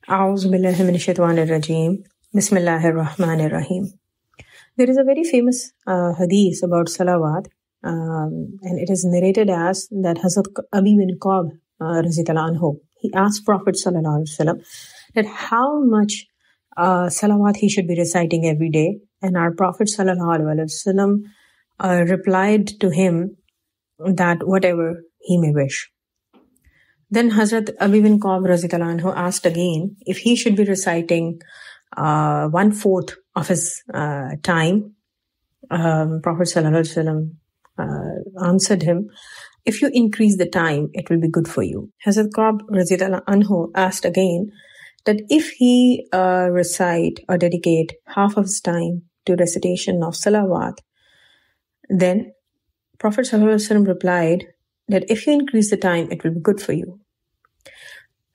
A'udhu billahi minash shaitanir rajeem. Bismillahir rahmanir rahim. There is a very famous hadith about Salawat, and it is narrated as that Hazrat Abi bin Ka'b radhiyallahu anhu, he asked Prophet sallallahu alaihi wasallam that how much Salawat he should be reciting every day, and our Prophet sallallahu alaihi wasallam replied to him that whatever he may wish. Then Hazrat Abi bin Ka'b radhiyallahu anhu asked again if he should be reciting 1/4 of his time. Prophet sallallahu alaihi wasallam answered him, if you increase the time, it will be good for you. Hazrat Ka'b radhiyallahu anhu asked again that if he recite or dedicate half of his time to recitation of Salawat, then Prophet sallallahu alaihi wasallam replied that if you increase the time, it will be good for you.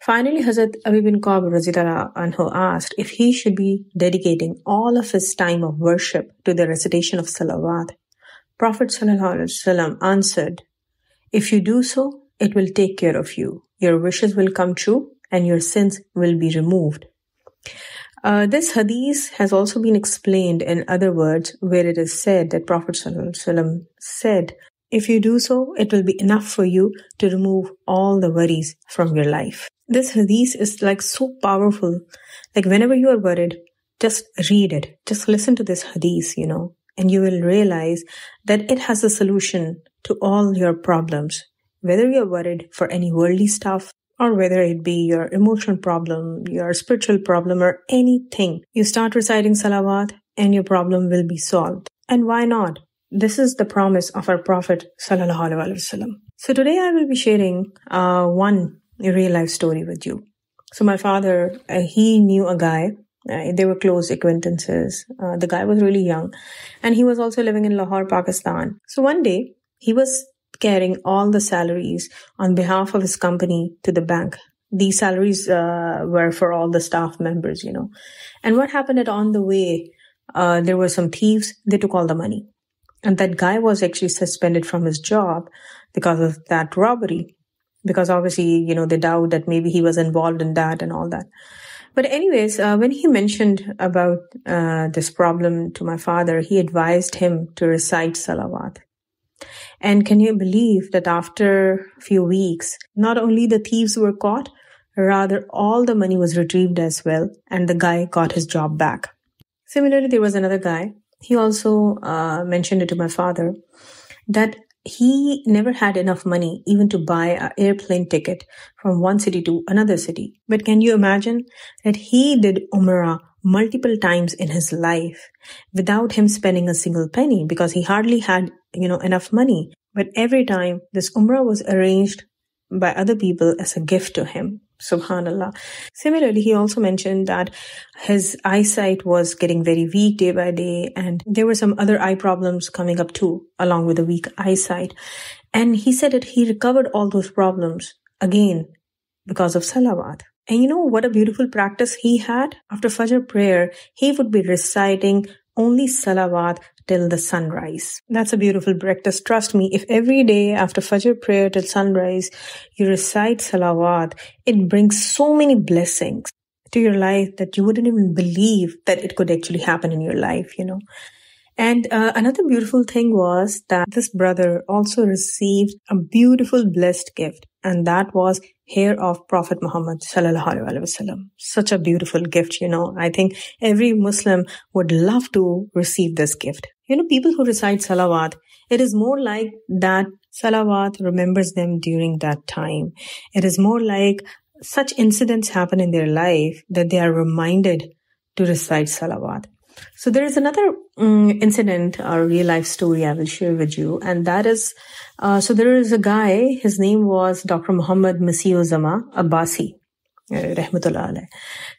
Finally, Hazrat Abi bin Ka'b radhiyallahu anhu asked if he should be dedicating all of his time of worship to the recitation of Salawat. Prophet sallallahu alaihi wasallam answered, if you do so, it will take care of you. Your wishes will come true and your sins will be removed. This hadith has also been explained in other words where it is said that Prophet sallallahu alaihi wasallam said, if you do so, it will be enough for you to remove all the worries from your life. This hadith is like so powerful. Like whenever you are worried, just read it. Just listen to this hadith, and you will realize that it has a solution to all your problems. Whether you're worried for any worldly stuff or whether it be your emotional problem, your spiritual problem or anything, you start reciting Salawat and your problem will be solved. And why not? This is the promise of our Prophet sallallahu alaihi wasallam. So today I will be sharing one real life story with you. So my father, he knew a guy. They were close acquaintances. The guy was really young and he was also living in Lahore, Pakistan. So one day he was carrying all the salaries on behalf of his company to the bank. These salaries were for all the staff members, And what happened on the way, there were some thieves. They took all the money. And that guy was actually suspended from his job because of that robbery. Because obviously, they doubt that maybe he was involved in that and all that. But anyways, when he mentioned about this problem to my father, he advised him to recite Salawat. And can you believe that after a few weeks, not only the thieves were caught, rather all the money was retrieved as well, and the guy got his job back. Similarly, there was another guy. He also mentioned it to my father that he never had enough money even to buy an airplane ticket from one city to another city. But can you imagine that he did Umrah multiple times in his life without him spending a single penny because he hardly had, enough money. But every time this Umrah was arranged by other people as a gift to him. Subhanallah. Similarly, he also mentioned that his eyesight was getting very weak day by day, and there were some other eye problems coming up too, along with the weak eyesight. And he said that he recovered all those problems again because of Salawat. And what a beautiful practice he had? After Fajr prayer, he would be reciting only Salawat till the sunrise. That's a beautiful practice. Trust me, if every day after Fajr prayer till sunrise, you recite Salawat, it brings so many blessings to your life that you wouldn't even believe that it could actually happen in your life, And another beautiful thing was that this brother also received a beautiful blessed gift, and that was hair of Prophet Muhammad sallallahu alaihi wasallam. Such a beautiful gift, I think every Muslim would love to receive this gift. People who recite Salawat, it is more like that Salawat remembers them during that time. It is more like such incidents happen in their life that they are reminded to recite Salawat. So there is another incident or real life story I will share with you, and that is, so there is a guy, his name was Dr. Muhammad Masiuzama Abbasi, Rahmatullah.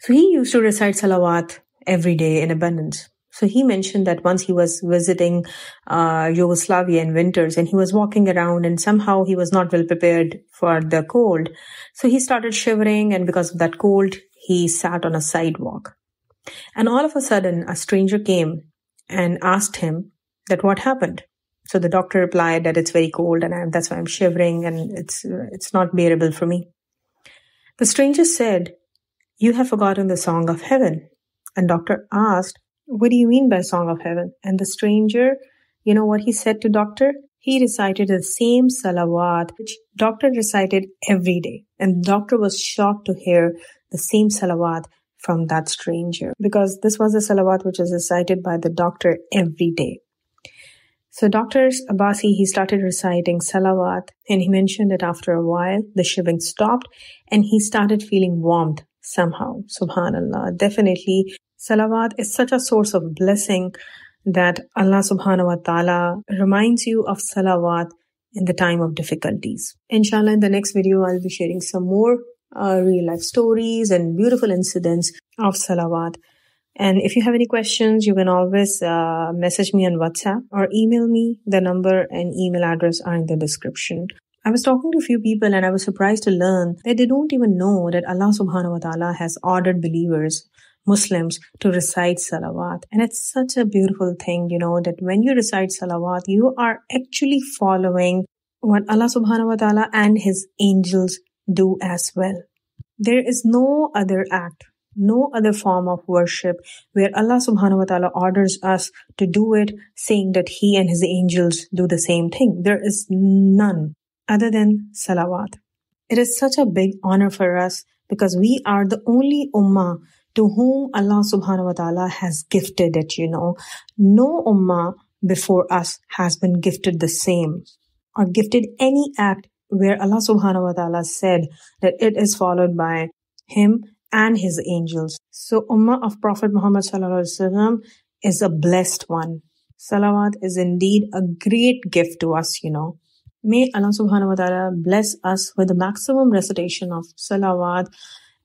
So he used to recite Salawat every day in abundance. So he mentioned that once he was visiting Yugoslavia in winters and he was walking around and somehow he was not well prepared for the cold. So he started shivering, and because of that cold, he sat on a sidewalk. And all of a sudden, a stranger came and asked him that what happened. So the doctor replied that it's very cold and that's why I'm shivering and it's not bearable for me. The stranger said, "You have forgotten the song of heaven." And doctor asked, "What do you mean by song of heaven?" And the stranger, you know what he said to doctor? He recited the same salawat which doctor recited every day. And doctor was shocked to hear the same salawat from that stranger, because this was a salawat which was recited by the doctor every day. So Dr. Abbasi, he started reciting salawat, and he mentioned that after a while, the shivering stopped and he started feeling warmth somehow. Subhanallah. Definitely, salawat is such a source of blessing that Allah subhanahu wa ta'ala reminds you of salawat in the time of difficulties. Inshallah, in the next video, I'll be sharing some more real life stories and beautiful incidents of salawat. And if you have any questions, you can always message me on WhatsApp or email me. The number and email address are in the description. I was talking to a few people and I was surprised to learn that they don't even know that Allah subhanahu wa ta'ala has ordered believers, Muslims, to recite salawat. And it's such a beautiful thing, that when you recite salawat, you are actually following what Allah subhanahu wa ta'ala and His angels do as well. There is no other act, no other form of worship where Allah subhanahu wa ta'ala orders us to do it, saying that He and His angels do the same thing. There is none other than salawat. It is such a big honor for us because we are the only ummah to whom Allah subhanahu wa ta'ala has gifted it, No ummah before us has been gifted the same or gifted any act where Allah subhanahu wa ta'ala said that it is followed by Him and His angels. So ummah of Prophet Muhammad ﷺ is a blessed one. Salawat is indeed a great gift to us, May Allah subhanahu wa ta'ala bless us with the maximum recitation of salawat,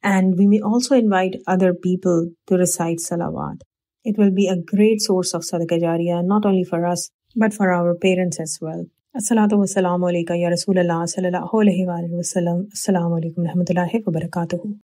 and we may also invite other people to recite salawat. It will be a great source of sadaqah jariyah, not only for us, but for our parents as well. As-salatu wa-salamu alayka ya Rasulallah sallallahu alayhi wa sallam. Assalamu alaikum wa rahmatullahi wa barakatuhu.